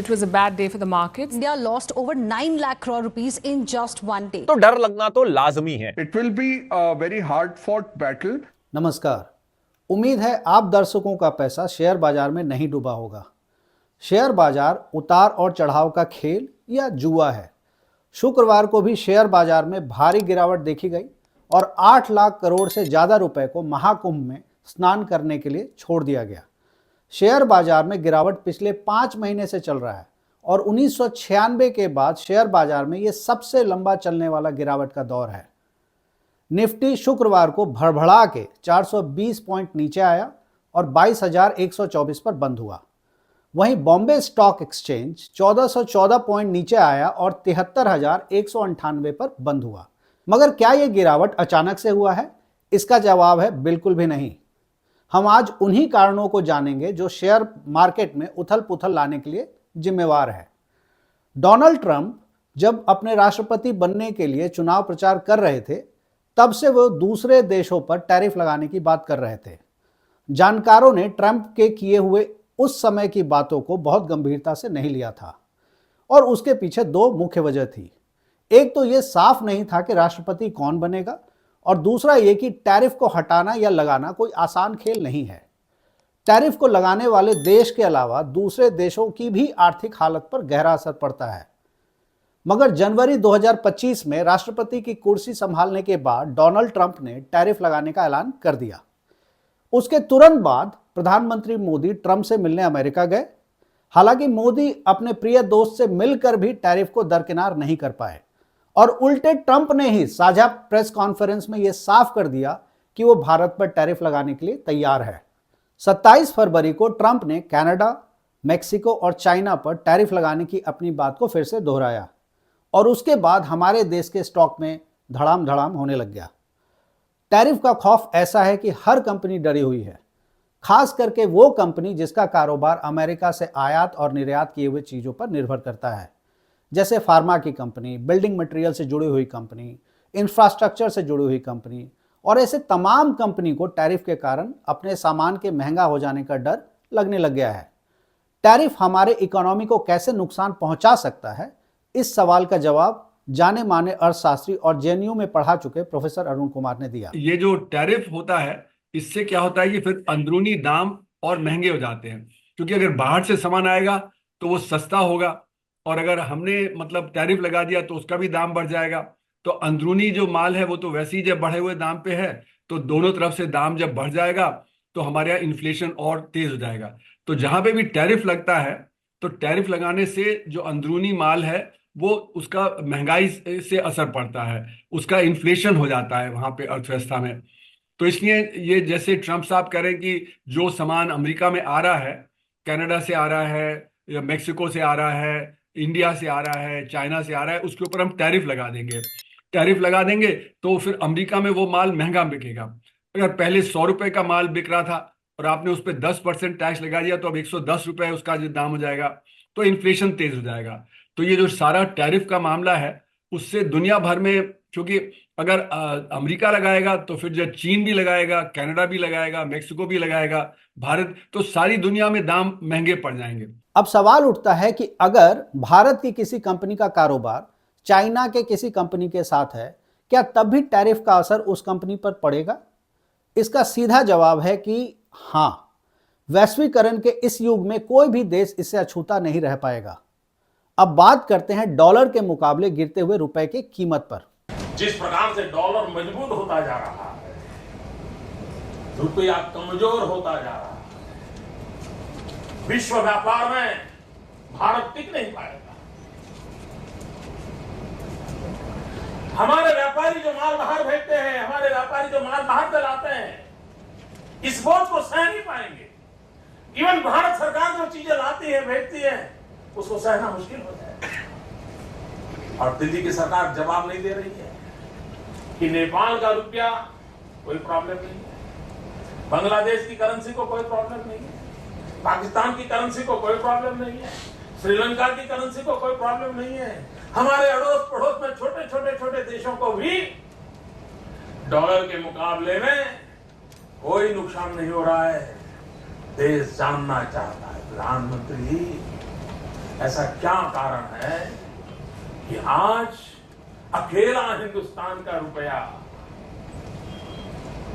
It was a bad day for the markets. India lost over 9 lakh crore rupees in just one day. तो डर लगना तो लाजमी है। It will be a very hard fought battle. नमस्कार। उम्मीद है आप दर्शकों का पैसा शेयर बाजार में नहीं डूबा होगा। शेयर बाजार उतार और चढ़ाव का खेल या जुआ है। शुक्रवार को भी शेयर बाजार में भारी गिरावट देखी गई और 8 लाख करोड़ से ज़्यादा रुपए को महाकुंभ में स्नान करने के लिए छोड़ दिया गया। शेयर बाजार में गिरावट पिछले 5 महीने से चल रहा है और 1996 के बाद शेयर बाजार में ये सबसे लंबा चलने वाला गिरावट का दौर है। निफ्टी शुक्रवार को भड़बड़ा के 420 पॉइंट नीचे आया और 22,124 पर बंद हुआ। वहीं बॉम्बे स्टॉक एक्सचेंज 1414 पॉइंट नीचे आया और 73,198 पर बंद हुआ। मगर क्या ये गिरावट अचानक से हुआ है? इसका जवाब है बिल्कुल भी नहीं। हम आज उन्हीं कारणों को जानेंगे जो शेयर मार्केट में उथल पुथल लाने के लिए जिम्मेवार है। डोनाल्ड ट्रंप जब अपने राष्ट्रपति बनने के लिए चुनाव प्रचार कर रहे थे, तब से वो दूसरे देशों पर टैरिफ लगाने की बात कर रहे थे। जानकारों ने ट्रंप के किए हुए उस समय की बातों को बहुत गंभीरता से नहीं लिया था और उसके पीछे 2 मुख्य वजह थी। एक तो ये साफ नहीं था कि राष्ट्रपति कौन बनेगा और दूसरा ये कि टैरिफ को हटाना या लगाना कोई आसान खेल नहीं है। टैरिफ को लगाने वाले देश के अलावा दूसरे देशों की भी आर्थिक हालत पर गहरा असर पड़ता है। मगर जनवरी 2025 में राष्ट्रपति की कुर्सी संभालने के बाद डोनाल्ड ट्रंप ने टैरिफ लगाने का ऐलान कर दिया। उसके तुरंत बाद प्रधानमंत्री मोदी ट्रंप से मिलने अमेरिका गए। हालांकि मोदी अपने प्रिय दोस्त से मिलकर भी टैरिफ को दरकिनार नहीं कर पाए और उल्टे ट्रंप ने ही साझा प्रेस कॉन्फ्रेंस में यह साफ कर दिया कि वो भारत पर टैरिफ लगाने के लिए तैयार है। 27 फरवरी को ट्रंप ने कनाडा, मेक्सिको और चाइना पर टैरिफ लगाने की अपनी बात को फिर से दोहराया और उसके बाद हमारे देश के स्टॉक में धड़ाम धड़ाम होने लग गया। टैरिफ का खौफ ऐसा है कि हर कंपनी डरी हुई है, खास करके वो कंपनी जिसका कारोबार अमेरिका से आयात और निर्यात किए हुए चीज़ों पर निर्भर करता है, जैसे फार्मा की कंपनी, बिल्डिंग मटेरियल से जुड़ी हुई कंपनी, इंफ्रास्ट्रक्चर से जुड़ी हुई कंपनी और ऐसे तमाम कंपनी को टैरिफ के कारण अपने सामान के महंगा हो जाने का डर लगने लग गया है। टैरिफ हमारे इकोनॉमी को कैसे नुकसान पहुंचा सकता है, इस सवाल का जवाब जाने माने अर्थशास्त्री और जेएनयू में पढ़ा चुके प्रोफेसर अरुण कुमार ने दिया। ये जो टैरिफ होता है, इससे क्या होता है कि फिर अंदरूनी दाम और महंगे हो जाते हैं, क्योंकि अगर बाहर से सामान आएगा तो वो सस्ता होगा और अगर हमने मतलब टैरिफ लगा दिया तो उसका भी दाम बढ़ जाएगा। तो अंदरूनी जो माल है वो तो वैसे ही जब बढ़े हुए दाम पे है, तो दोनों तरफ से दाम जब बढ़ जाएगा तो हमारे यहाँ इन्फ्लेशन और तेज हो जाएगा। तो जहां पे भी टैरिफ लगता है तो टैरिफ लगाने से जो अंदरूनी माल है वो उसका महंगाई से असर पड़ता है, उसका इन्फ्लेशन हो जाता है वहां पे अर्थव्यवस्था में। तो इसलिए ये जैसे ट्रंप साहब कह रहे हैं कि जो सामान अमेरिका में आ रहा है, कनाडा से आ रहा है या मेक्सिको से आ रहा है, इंडिया से आ रहा है, चाइना से आ रहा है, उसके ऊपर हम टैरिफ लगा देंगे। टैरिफ लगा देंगे तो फिर अमेरिका में वो माल महंगा बिकेगा। अगर पहले 100 रुपए का माल बिक रहा था और आपने उस पर 10% टैक्स लगा दिया तो अब 110 रुपए उसका जो दाम हो जाएगा, तो इन्फ्लेशन तेज हो जाएगा। तो ये जो सारा टैरिफ का मामला है उससे दुनिया भर में, क्योंकि अगर अमेरिका लगाएगा तो फिर जो चीन भी लगाएगा, कनाडा भी लगाएगा, मेक्सिको भी लगाएगा, भारत, तो सारी दुनिया में दाम महंगे पड़ जाएंगे। अब सवाल उठता है कि अगर भारत की किसी कंपनी का कारोबार चाइना के किसी कंपनी के साथ है, क्या तब भी टैरिफ का असर उस कंपनी पर पड़ेगा? इसका सीधा जवाब है कि हाँ। वैश्वीकरण के इस युग में कोई भी देश इससे अछूता नहीं रह पाएगा। अब बात करते हैं डॉलर के मुकाबले गिरते हुए रुपए की कीमत पर। जिस प्रकार से डॉलर मजबूत होता जा रहा है, रुपया कमजोर होता जा रहा है, विश्व व्यापार में भारत टिक नहीं पाएगा। हमारे व्यापारी जो माल बाहर भेजते हैं, हमारे व्यापारी जो माल बाहर चलाते हैं, इस बोझ को सह नहीं पाएंगे। इवन भारत सरकार जो चीजें लाती है, भेजती है, उसको सहना मुश्किल हो जाएगा। और दिल्ली की सरकार जवाब नहीं दे रही है कि नेपाल का रुपया कोई प्रॉब्लम नहीं है, बांग्लादेश की करेंसी को कोई प्रॉब्लम नहीं है, पाकिस्तान की करेंसी को कोई प्रॉब्लम नहीं है, श्रीलंका की करेंसी को कोई प्रॉब्लम नहीं है। हमारे अड़ोस पड़ोस में छोटे देशों को भी डॉलर के मुकाबले में कोई नुकसान नहीं हो रहा है। देश जानना चाहता है प्रधानमंत्री ऐसा क्या कारण है कि आज अकेला हिंदुस्तान का रुपया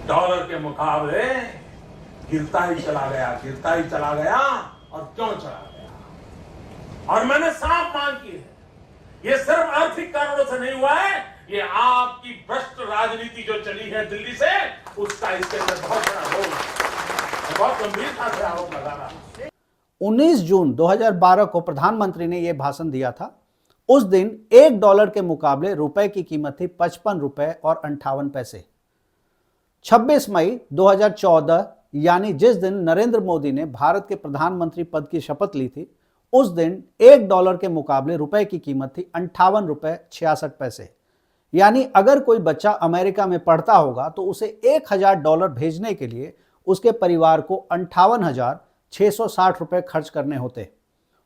डॉलर के मुकाबले गिरता ही चला गया और क्यों चला गया? और मैंने साफ मांग की है, ये सिर्फ आर्थिक कारणों से नहीं हुआ है, ये आपकी भ्रष्ट राजनीति जो चली है दिल्ली से, उसका इसके अंदर बहुत बड़ा रोल है। मैं बहुत गंभीरता से आरोप लगा रहा हूं। 19 जून 2012 को प्रधानमंत्री ने यह भाषण दिया था। उस दिन $1 के मुकाबले रुपए की कीमत थी 55 रुपए और 58 पैसे। 26 मई 2014 यानी जिस दिन नरेंद्र मोदी ने भारत के प्रधानमंत्री पद की शपथ ली थी, उस दिन $1 के मुकाबले रुपए की कीमत थी 58 रुपए 66 पैसे। यानी अगर कोई बच्चा अमेरिका में पढ़ता होगा तो उसे $1000 भेजने के लिए उसके परिवार को 58,660 रुपए खर्च करने होते।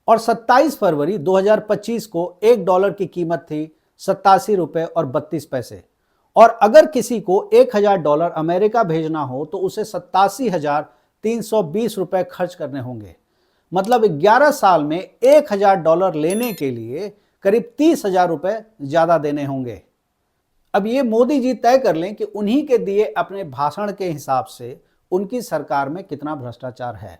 और 27 फरवरी 2025 को $1 की कीमत थी 87 रुपए और 32 पैसे। और अगर किसी को $1000 अमेरिका भेजना हो तो उसे 87,320 रुपए खर्च करने होंगे। मतलब 11 साल में $1000 लेने के लिए करीब 30,000 रुपए ज्यादा देने होंगे। अब ये मोदी जी तय कर लें कि उन्हीं के दिए अपने भाषण के हिसाब से उनकी सरकार में कितना भ्रष्टाचार है।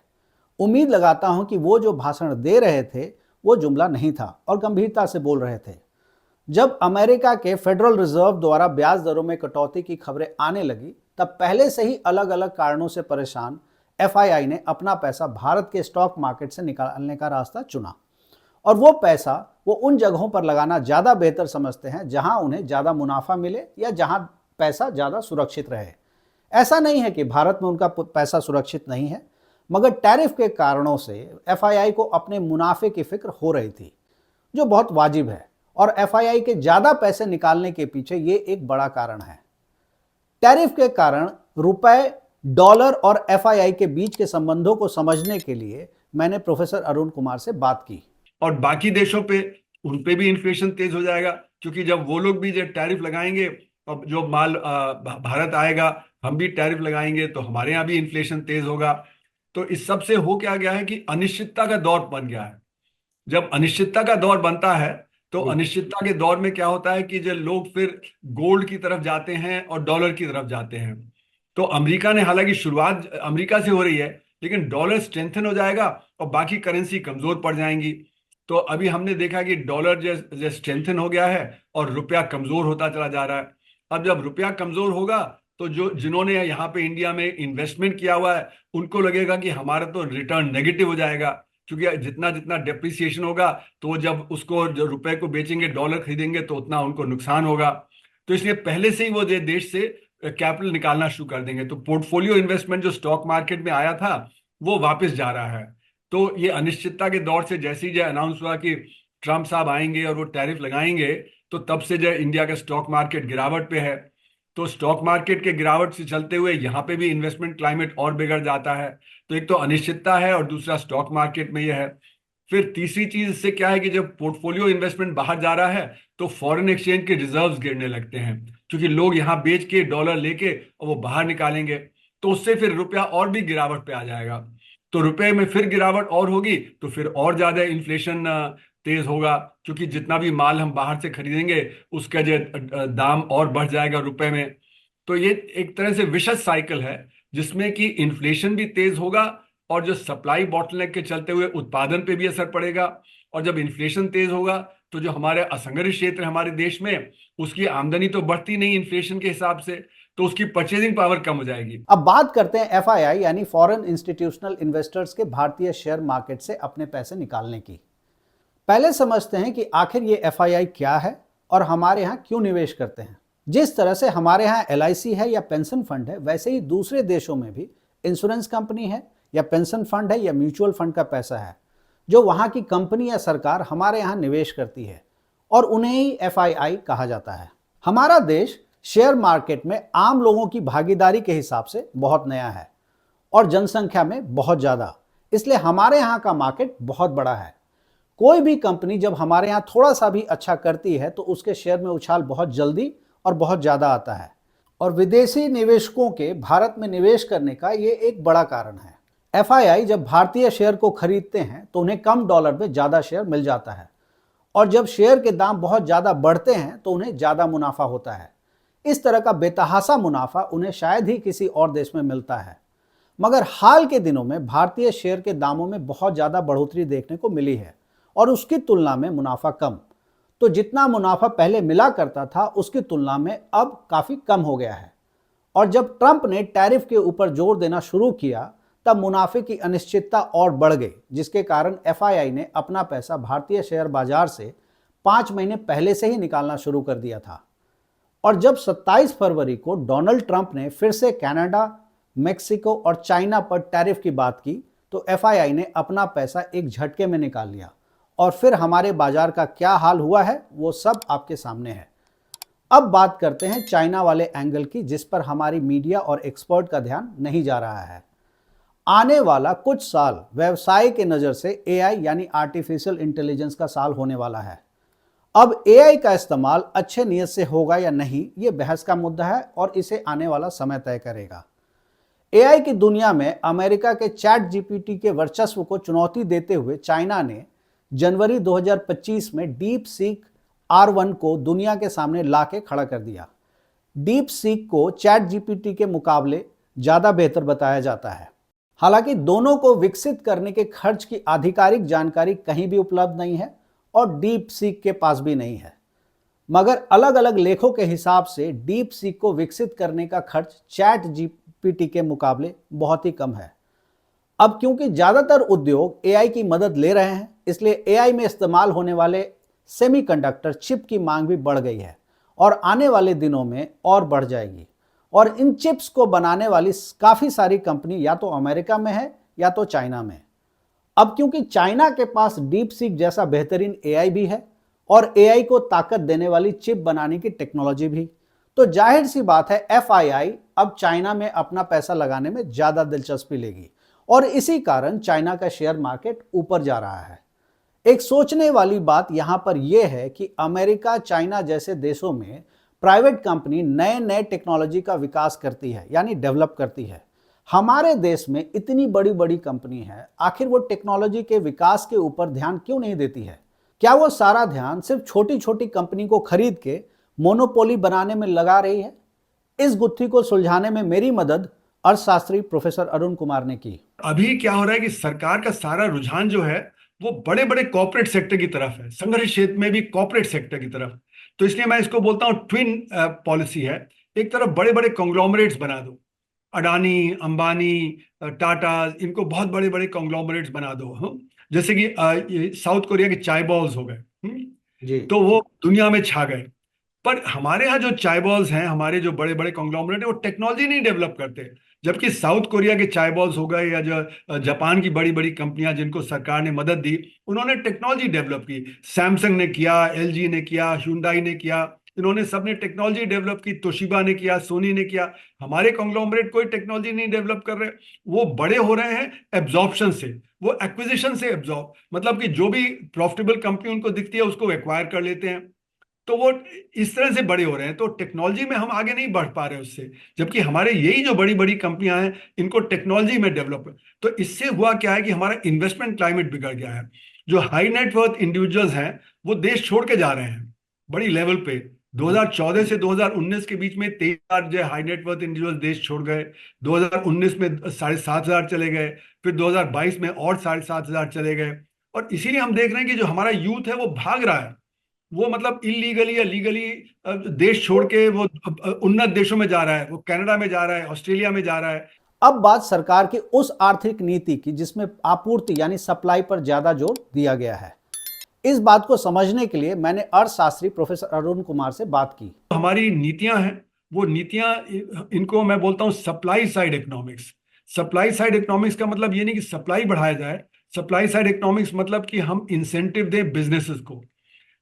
उम्मीद लगाता हूं कि वो जो भाषण दे रहे थे वो जुमला नहीं था और गंभीरता से बोल रहे थे। जब अमेरिका के फेडरल रिजर्व द्वारा ब्याज दरों में कटौती की खबरें आने लगी, तब पहले से ही अलग अलग कारणों से परेशान FII ने अपना पैसा भारत के स्टॉक मार्केट से निकालने का रास्ता चुना। और वो पैसा वो उन जगहों पर लगाना ज़्यादा बेहतर समझते हैं जहां उन्हें ज़्यादा मुनाफा मिले या जहां पैसा ज़्यादा सुरक्षित रहे। ऐसा नहीं है कि भारत में उनका पैसा सुरक्षित नहीं है, मगर टैरिफ के कारणों से FII को अपने मुनाफे की फिक्र हो रही थी, जो बहुत वाजिब है। और FII के ज़्यादा पैसे निकालने के पीछे ये एक बड़ा कारण है। टैरिफ के कारण रुपए, डॉलर और FII के बीच के संबंधों को समझने के लिए मैंने प्रोफेसर अरुण कुमार से बात की। और बाकी देशों पे उन पे भी इन्फ्लेशन तेज हो जाएगा, क्योंकि जब वो लोग भी जो टैरिफ लगाएंगे और जो माल भारत आएगा हम भी टैरिफ लगाएंगे तो हमारे यहाँ भी इन्फ्लेशन तेज होगा। तो इस सब से हो क्या गया है कि अनिश्चितता का दौर बन गया है। जब अनिश्चितता का दौर बनता है तो अनिश्चितता के दौर में क्या होता है कि जो लोग फिर गोल्ड की तरफ जाते हैं और डॉलर की तरफ जाते हैं। तो अमेरिका ने, हालांकि शुरुआत अमेरिका से हो रही है, लेकिन डॉलर स्ट्रेंथन हो जाएगा और बाकी करेंसी कमजोर पड़ जाएंगी। तो अभी हमने देखा कि डॉलर जो स्ट्रेंथन हो गया है और रुपया कमजोर होता चला जा रहा है। अब जब रुपया कमजोर होगा तो जिन्होंने यहाँ पे इंडिया में इन्वेस्टमेंट किया हुआ है उनको लगेगा कि हमारा तो रिटर्न नेगेटिव हो जाएगा, क्योंकि जितना जितना डेप्रिसिएशन होगा तो जब उसको जो रुपए को बेचेंगे, डॉलर खरीदेंगे तो उतना उनको नुकसान होगा। तो इसलिए पहले से ही वो देश से कैपिटल निकालना शुरू कर देंगे। तो पोर्टफोलियो इन्वेस्टमेंट जो स्टॉक मार्केट में आया था वो वापस जा रहा है। तो ये अनिश्चितता के दौर से जैसे ही जो अनाउंस हुआ कि ट्रंप साहब आएंगे और वो टैरिफ लगाएंगे, तो तब से जो इंडिया का स्टॉक मार्केट गिरावट पे है। तो स्टॉक मार्केट के गिरावट से चलते हुए यहाँ पे भी इन्वेस्टमेंट क्लाइमेट और बिगड़ जाता है। तो एक तो अनिश्चितता है और दूसरा स्टॉक मार्केट में यह है। फिर तीसरी चीज इससे क्या है कि जब पोर्टफोलियो इन्वेस्टमेंट बाहर जा रहा है तो फॉरेन एक्सचेंज के रिजर्व्स गिरने लगते हैं, क्योंकि लोग यहाँ बेच के डॉलर लेके और वो बाहर निकालेंगे, तो उससे फिर रुपया और भी गिरावट पे आ जाएगा। तो रुपए में फिर गिरावट और होगी तो फिर और ज्यादा इन्फ्लेशन तेज होगा, क्योंकि जितना भी माल हम बाहर से खरीदेंगे उसका जो दाम और बढ़ जाएगा रुपए में। तो ये एक तरह से विशेष साइकिल है जिसमें कि इन्फ्लेशन भी तेज होगा और जो सप्लाई बॉटलनेक के चलते हुए उत्पादन पे भी असर पड़ेगा। और जब इन्फ्लेशन तेज होगा तो जो हमारे असंगठित क्षेत्र हमारे देश में, उसकी आमदनी तो बढ़ती नहीं इन्फ्लेशन के हिसाब से, तो उसकी परचेजिंग पावर कम हो जाएगी। अब बात करते हैं FII यानी फॉरेन इंस्टीट्यूशनल इन्वेस्टर्स के भारतीय शेयर मार्केट से अपने पैसे निकालने की। पहले समझते हैं कि आखिर ये FII क्या है और हमारे यहाँ क्यों निवेश करते हैं। जिस तरह से हमारे यहाँ LIC है या पेंशन फंड है, वैसे ही दूसरे देशों में भी इंश्योरेंस कंपनी है या पेंशन फंड है या म्यूचुअल फंड का पैसा है, जो वहाँ की कंपनी या सरकार हमारे यहाँ निवेश करती है और उन्हें ही FII कहा जाता है। हमारा देश शेयर मार्केट में आम लोगों की भागीदारी के हिसाब से बहुत नया है और जनसंख्या में बहुत ज़्यादा, इसलिए हमारे यहाँ का मार्केट बहुत बड़ा है। कोई भी कंपनी जब हमारे यहाँ थोड़ा सा भी अच्छा करती है तो उसके शेयर में उछाल बहुत जल्दी और बहुत ज़्यादा आता है। और विदेशी निवेशकों के भारत में निवेश करने का ये एक बड़ा कारण है। एफआईआई जब भारतीय शेयर को खरीदते हैं तो उन्हें कम डॉलर में ज़्यादा शेयर मिल जाता है, और जब शेयर के दाम बहुत ज़्यादा बढ़ते हैं तो उन्हें ज़्यादा मुनाफा होता है। इस तरह का बेतहाशा मुनाफा उन्हें शायद ही किसी और देश में मिलता है। मगर हाल के दिनों में भारतीय शेयर के दामों में बहुत ज़्यादा बढ़ोतरी देखने को मिली है, और उसकी तुलना में मुनाफा कम। तो जितना मुनाफा पहले मिला करता था उसकी तुलना में अब काफ़ी कम हो गया है। और जब ट्रंप ने टैरिफ के ऊपर जोर देना शुरू किया तब मुनाफे की अनिश्चितता और बढ़ गई, जिसके कारण एफआईआई ने अपना पैसा भारतीय शेयर बाजार से 5 महीने पहले से ही निकालना शुरू कर दिया था। और जब 27 फरवरी को डोनाल्ड ट्रंप ने फिर से कनाडा, मेक्सिको और चाइना पर टैरिफ की बात की तो एफआईआई ने अपना पैसा एक झटके में निकाल लिया। और फिर हमारे बाजार का क्या हाल हुआ है वो सब आपके सामने है। अब बात करते हैं चाइना वाले एंगल की, जिस पर हमारी मीडिया और एक्सपर्ट का ध्यान नहीं जा रहा है। आने वाला कुछ साल व्यवसाय के नज़र से एआई यानी आर्टिफिशियल इंटेलिजेंस का साल होने वाला है। अब एआई का इस्तेमाल अच्छे नियत से होगा या नहीं ये बहस का मुद्दा है, और इसे आने वाला समय तय करेगा। एआई की दुनिया में अमेरिका के चैट जीपीटी के वर्चस्व को चुनौती देते हुए चाइना ने जनवरी 2025 में डीप सीक R1 को दुनिया के सामने ला के खड़ा कर दिया। डीप सीक को चैट जीपीटी के मुकाबले ज़्यादा बेहतर बताया जाता है। हालांकि दोनों को विकसित करने के खर्च की आधिकारिक जानकारी कहीं भी उपलब्ध नहीं है और डीप सीक के पास भी नहीं है। मगर अलग अलग लेखों के हिसाब से डीप सीक को विकसित करने का खर्च चैट जीपीटी के मुकाबले बहुत ही कम है। अब क्योंकि ज़्यादातर उद्योग एआई की मदद ले रहे हैं, इसलिए एआई में इस्तेमाल होने वाले सेमीकंडक्टर चिप की मांग भी बढ़ गई है और आने वाले दिनों में और बढ़ जाएगी। और इन चिप्स को बनाने वाली काफ़ी सारी कंपनी या तो अमेरिका में है या तो चाइना में। अब क्योंकि चाइना के पास डीप सीक जैसा बेहतरीन एआई भी है और एआई को ताकत देने वाली चिप बनाने की टेक्नोलॉजी भी, तो जाहिर सी बात है एफआईआई अब चाइना में अपना पैसा लगाने में ज़्यादा दिलचस्पी लेगी, और इसी कारण चाइना का शेयर मार्केट ऊपर जा रहा है। एक सोचने वाली बात यहाँ पर यह है कि अमेरिका, चाइना जैसे देशों में प्राइवेट कंपनी नए नए टेक्नोलॉजी का विकास करती है, यानी डेवलप करती है। हमारे देश में इतनी बड़ी बड़ी कंपनी है, आखिर वो टेक्नोलॉजी के विकास के ऊपर ध्यान क्यों नहीं देती है? क्या वो सारा ध्यान सिर्फ छोटी छोटी कंपनी को खरीद के मोनोपोली बनाने में लगा रही है? इस गुत्थी को सुलझाने में मेरी मदद अर्थशास्त्री प्रोफेसर अरुण कुमार ने की। अभी क्या हो रहा है कि सरकार का सारा रुझान जो है वो बड़े बड़े कॉर्पोरेट सेक्टर की तरफ है, संघर्ष क्षेत्र में भी कॉर्पोरेट सेक्टर की तरफ। तो इसलिए मैं इसको बोलता हूँ ट्विन पॉलिसी है। एक तरफ बड़े बड़े कॉन्ग्लोमरेट्स बना दो, अडानी, अंबानी, टाटा, इनको बहुत बड़े बड़े कॉन्ग्लोमरेट्स बना दो। जैसे कि साउथ कोरिया के चाय बॉल्स हो गए, तो वो दुनिया में छा गए। पर हमारे यहाँ जो चाय बॉल्स हैं, हमारे जो बड़े बड़े कॉन्ग्लोमरेट है, वो टेक्नोलॉजी नहीं डेवलप करते। जबकि साउथ कोरिया के चाय बॉल्स हो गए या जो जापान की बड़ी बड़ी कंपनियां जिनको सरकार ने मदद दी, उन्होंने टेक्नोलॉजी डेवलप की। सैमसंग ने किया, एलजी ने किया, ह्यूंडई ने किया, इन्होंने सबने टेक्नोलॉजी डेवलप की। तोशिबा ने किया, सोनी ने किया। हमारे कॉन्ग्लोमरेट कोई टेक्नोलॉजी नहीं डेवलप कर रहे। वो बड़े हो रहे हैं एब्जॉर्प्शन से, वो एक्विजिशन से एब्जॉर्ब, मतलब कि जो भी प्रॉफिटेबल कंपनी उनको दिखती है उसको एक्वायर कर लेते हैं। तो वो इस तरह से बड़े हो रहे हैं। तो टेक्नोलॉजी में हम आगे नहीं बढ़ पा रहे उससे, जबकि हमारे यही जो बड़ी बड़ी कंपनियां हैं इनको टेक्नोलॉजी में डेवलप। तो इससे हुआ क्या है कि हमारा इन्वेस्टमेंट क्लाइमेट बिगड़ गया है। जो हाई नेटवर्थ इंडिविजुअल्स हैं वो देश छोड़ के जा रहे हैं बड़ी लेवल पे। 2014 से 2019 के बीच में 23,000 जो हाई नेटवर्थ इंडिविजुअल देश छोड़ गए। 2019 में 7,500 चले गए, फिर 2022 में और 7,500 चले गए। और इसीलिए हम देख रहे हैं कि जो हमारा यूथ है वो भाग रहा है, वो मतलब इलीगली या लीगली देश छोड़ के वो उन्नत देशों में जा रहा है, वो कनाडा में जा रहा है, ऑस्ट्रेलिया में जा रहा है। अब बात सरकार की उस आर्थिक नीति की जिसमें आपूर्ति यानी सप्लाई पर ज्यादा जोर दिया गया है। इस बात को समझने के लिए मैंने अर्थशास्त्री प्रोफेसर अरुण कुमार से बात की। हमारी नीतियां हैं, वो नीतियां, इनको मैं बोलता हूं supply side economics. Supply side economics का मतलब ये नहीं कि सप्लाई बढ़ाया जाए। सप्लाई साइड इकोनॉमिक्स मतलब कि हम इंसेंटिव दें बिजनेसेस को।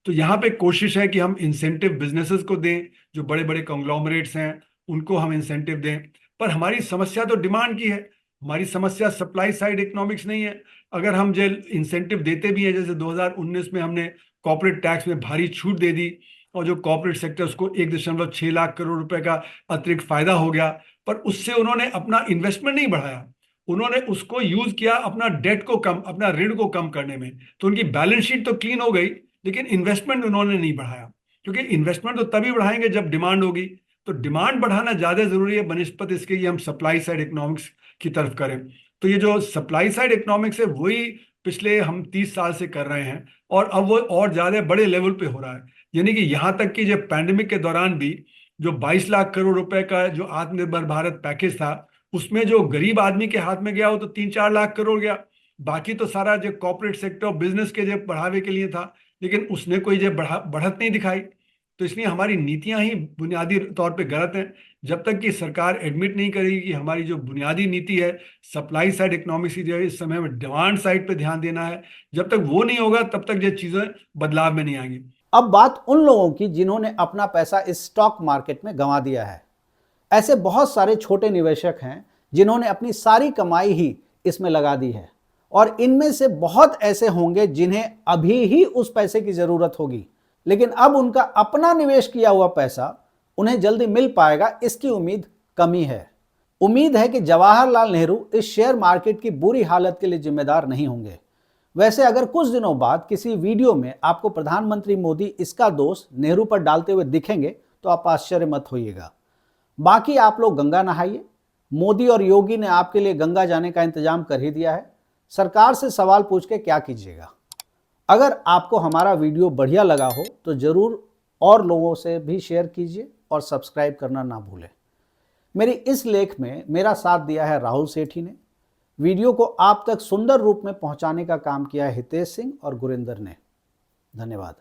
तो यहाँ पे कोशिश है कि हम इंसेंटिव बिजनेसेस को दें, जो बड़े बड़े कॉन्ग्लोमरेट्स हैं उनको हम इंसेंटिव दें। पर हमारी समस्या तो डिमांड की है, हमारी समस्या सप्लाई साइड इकोनॉमिक्स नहीं है। अगर हम जो इंसेंटिव देते भी हैं, जैसे 2019 में हमने कॉर्पोरेट टैक्स में भारी छूट दे दी और जो कॉर्पोरेट सेक्टर्स को 1.6 लाख करोड़ रुपए का अतिरिक्त फायदा हो गया, पर उससे उन्होंने अपना इन्वेस्टमेंट नहीं बढ़ाया। उन्होंने उसको यूज किया अपना डेट को कम, अपना ऋण को कम करने में। तो उनकी बैलेंस शीट तो क्लीन हो गई, लेकिन इन्वेस्टमेंट उन्होंने नहीं बढ़ाया, क्योंकि इन्वेस्टमेंट तो तभी बढ़ाएंगे जब डिमांड होगी। तो डिमांड बढ़ाना ज्यादा जरूरी है बनिस्पत इसके कि हम सप्लाई साइड इकोनॉमिक्स की तरफ करें। तो ये जो सप्लाई साइड इकोनॉमिक्स है वही पिछले हम 30 साल से कर रहे हैं, और अब वो और ज्यादा बड़े लेवल पे हो रहा है। यानी कि यहां तक कि जब पैंडेमिक के दौरान भी जो 22 लाख करोड़ रुपए का जो आत्मनिर्भर भारत पैकेज था, उसमें जो गरीब आदमी के हाथ में गया वो तो 3-4 लाख करोड़ गया। बाकी तो सारा जो कॉर्पोरेट सेक्टर बिजनेस के जो बढ़ावे के लिए था, लेकिन उसने कोई जो बढ़त नहीं दिखाई। तो इसलिए हमारी नीतियां ही बुनियादी तौर पे गलत हैं। जब तक कि सरकार एडमिट नहीं करेगी कि हमारी जो बुनियादी नीति है सप्लाई साइड इकोनॉमिक्स की, जो है इस समय हमें डिमांड साइड पे ध्यान देना है, जब तक वो नहीं होगा तब तक ये चीजें बदलाव में नहीं आएंगी। अब बात उन लोगों की जिन्होंने अपना पैसा इस स्टॉक मार्केट में गंवा दिया है। ऐसे बहुत सारे छोटे निवेशक हैं जिन्होंने अपनी सारी कमाई ही इसमें लगा दी है, और इनमें से बहुत ऐसे होंगे जिन्हें अभी ही उस पैसे की जरूरत होगी, लेकिन अब उनका अपना निवेश किया हुआ पैसा उन्हें जल्दी मिल पाएगा, इसकी उम्मीद कम ही है। उम्मीद है कि जवाहरलाल नेहरू इस शेयर मार्केट की बुरी हालत के लिए जिम्मेदार नहीं होंगे। वैसे अगर कुछ दिनों बाद किसी वीडियो में आपको प्रधानमंत्री मोदी इसका दोष नेहरू पर डालते हुए दिखेंगे तो आप आश्चर्य मत होइएगा। बाकी आप लोग गंगा नहाइए। मोदी और योगी ने आपके लिए गंगा जाने का इंतजाम कर ही दिया है। सरकार से सवाल पूछ के क्या कीजिएगा। अगर आपको हमारा वीडियो बढ़िया लगा हो तो जरूर और लोगों से भी शेयर कीजिए और सब्सक्राइब करना ना भूलें। मेरी इस लेख में मेरा साथ दिया है राहुल सेठी ने। वीडियो को आप तक सुंदर रूप में पहुंचाने का काम किया है हितेश सिंह और गुरिंदर ने। धन्यवाद।